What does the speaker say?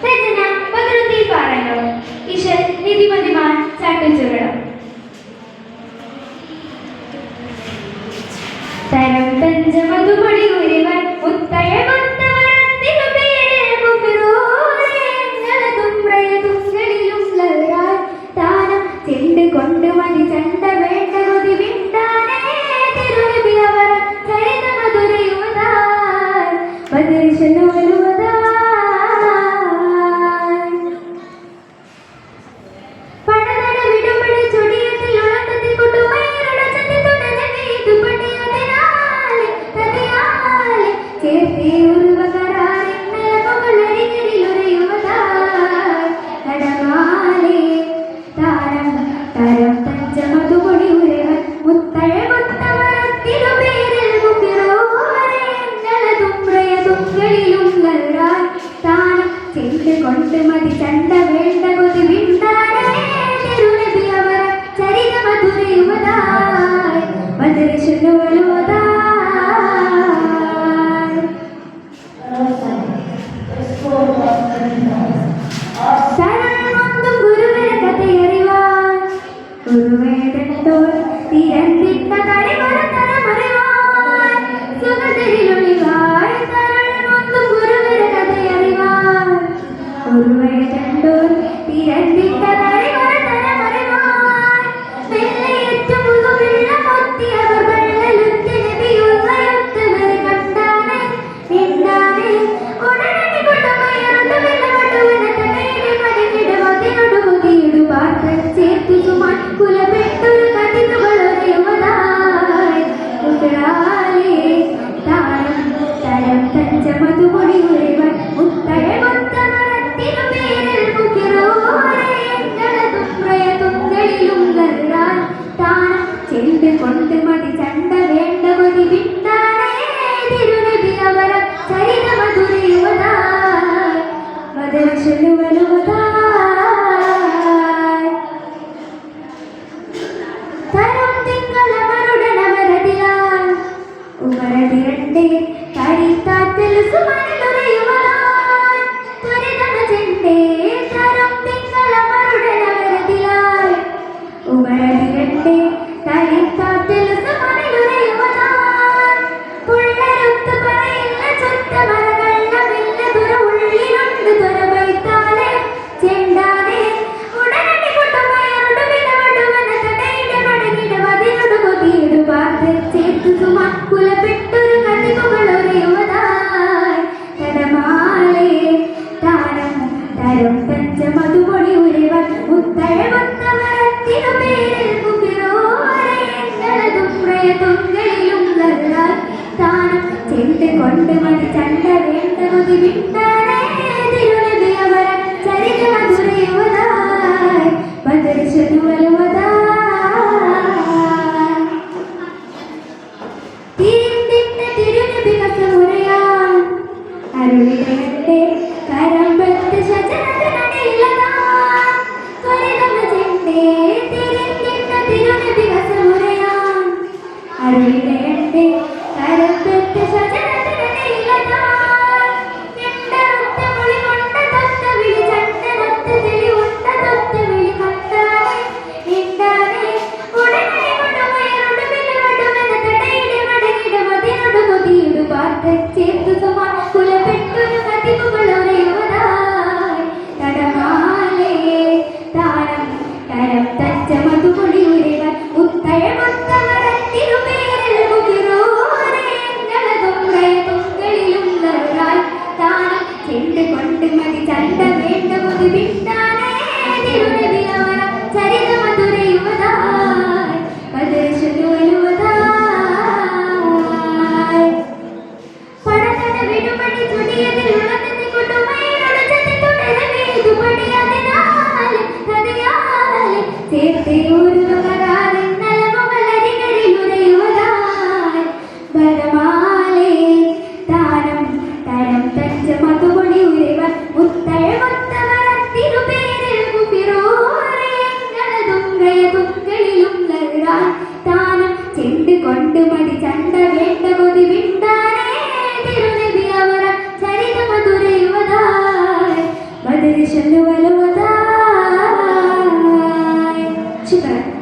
രചന ബദറുദ്ദീൻ പാറന്നൂർ. ഈശ്വർ നിധിമതിമാൻ ചാട്ടുചുരുളം. തരം തഞ്ചമതുപടി ഒരുവൻ മുത്തഴ കൊത്തവരത്തിനു പേര് തുങ്കളിലും താനം ചെണ്ട് കൊണ്ട് മതി ചണ്ട വേണ്ട കൊതി വിണ്ടാനേ തിരുനബി അവർ ചരിത മധുരയുവതാൻ ബദരിശനു വരുവതാൻ പടനട വിടുപടി ചൊടിയത്തിൽ ഉളക്കത്തിൽ കൊട്ടുമയരുടെ ചത്തി തുടങ്ങി ഇതുപടിയതിനാലെ തതയാലെ ചേർത്തേ ഉരുവകരാറിന്നല മുകളരികരിലുരയുവതാൻ കടമാലേ താരം തരം പഞ്ചമതുപൊടി ഉരവൻ മുത്തഴ കൊത്തവരത്തിനു പേരിൽ തുങ്കളിലും താനം ചെണ്ട് കൊണ്ട് മതി ചണ്ട വേണ്ട കൊതി വിണ്ടാനേ തിരുനബി അവർ ചരിത മധുരയുവതായി ബദരിശനു വരുവതായി ശരണമൊന്നും ഗുരുവരെ കഥയറിവാൻ ഗുരുവേദത്തോർ തിരന്തിട്ട കരിമര തരമറിവാൻ സുഖതരിലൊളിവാൻ ശരണമൊന്നും ഗുരുവരെ കഥയറിവാൻ ഗുരുവേദത്തോർ തിരന്തിട്ട കരിമര തരമറിവാൻ വെള്ളയേറ്റും മുഖമെള്ളമൊത്തി അവർ വെള്ളലുത്തി നബിയുള്ളയൊത്ത് വരെ കണ്ടാനെ മിണ്ടാനെ ഉടനടി കൊണ്ടുമയറുണ്ട് വിലമടുവന തടയുടെ മടികിടും അതിനോട് കൊതിയിടു പാത്രം ചേർത്തു സുമാൻ കുലപ്പെട്ടൊരു കതിരുകളൊരയുവതായി മുകളാലേ താരം തരം തഞ്ചമതുപൊടി ഉരവൻ മുത്തഴ കൊത്തവരത്തിനു പേരിൽ തുങ്കളിലും താനം ചെണ്ട് കൊണ്ട് മതി ചണ്ട വേണ്ട കൊതി വിണ്ടാനേ തിരുനബി അവർ ചരിത മധുരയുവതായി ബദരിശനു വരുവതായി തരം തിങ്കളമരുടനവരതിലാൽ ഉമരതിരണ്ടേ കരിത്താത്തിൽ സുമനിലുരയുവതായി ത്വരിതമ ചെണ്ടേ തരം തിങ്കളമരുടനവരതിലാൽ ഉമരതിരണ്ടേ കരിത്താത്തിൽ സുമനിലുരയുവതായി പുള്ളരുത്ത് പറയില്ല ചുറ്റമരകള്ളമില്ല ദുര ഉള്ളിലുണ്ട് തുറവൈത്താലെ ചെണ്ടാനെ ഉടനടി കൊണ്ടുമയറുടെ വിലവടുവന തടയുടെ മടങ്ങിടും അതിനോട് കൊതിയിടു പാത്രം ചേർത്തു സുമാ കുലപ്പെട്ടൊരു കതികുകളൊരയുവതായി കടമാലേ താരം തരം പഞ്ചമതുപൊടി ഉരവൻ മുത്തഴ കൊത്തവരത്തിനു പേരിൽ തുങ്കളിലും താനം ചെണ്ട് കൊണ്ട് മതി ചണ്ട വേണ്ട കൊതി വിണ്ടാനേ തിരുനബി അവർ ചരിത മധുരയുവതായി ബദരിശനു വരുവതായി തിരിന്തിട്ട തിരുനബി കസമുറയാൻ അരുളിടയന്റെ കരമ്പത്ത് ശജനത്തിനടിയിലതാൻ ത്വരിതമ ചെണ്ടേ തിരിന്തിട്ട തിരുനബി കസമുറയാൻ അരുളിടയന്റെ കരമ്പത്ത് ശജനത്തിനടിയിലതാൻ എണ്ടറുത്ത മൊഴി കൊണ്ട തൊത്ത വിളി ചണ്ടനൊത്ത ചെളി ഉണ്ട തൊത്ത വിളി കണ്ടാനെ ഇണ്ടാനെ ഉടനടി കൊണ്ടുമയറുടെ വിലവടുവന തടയുടെ മടങ്ങിടും അതിനോട് കൊതിയിടു പാത്രം ചേർത്തു സുമാ കുലപ്പെട്ടൊരു കതികുകളൊരയുവതായി കടമാലേ താരം തരം തഞ്ചമതുപൊടി ഉരവൻ മുത്തഴ കൊത്തവരത്തിനു പേരിൽ തുങ്കളിലും താനം ചെണ്ട് കൊണ്ട് മതി ചണ്ട വേണ്ട കൊതി വിണ്ടാനേ തിരുനബി അവർ ചരിത മധുരയുവതായി ബദരിശനു വരുവതായി പടനട വിടുപടി ചൊടിയതിൽ ഉളക്കത്തിൽ കൊട്ടുമയരുടെ ചത്തി തുടങ്ങി ഇതുപടിയതിനാലെ തതയാലെ ചേർത്തേ ഉരുവകരാറിന്നല മുകളരികളിലുരയുവതായി ബരമാലേ താരം തരം തഞ്ചമതുപൊടി ഉരവൻ മുത്തഴ శుభ్రం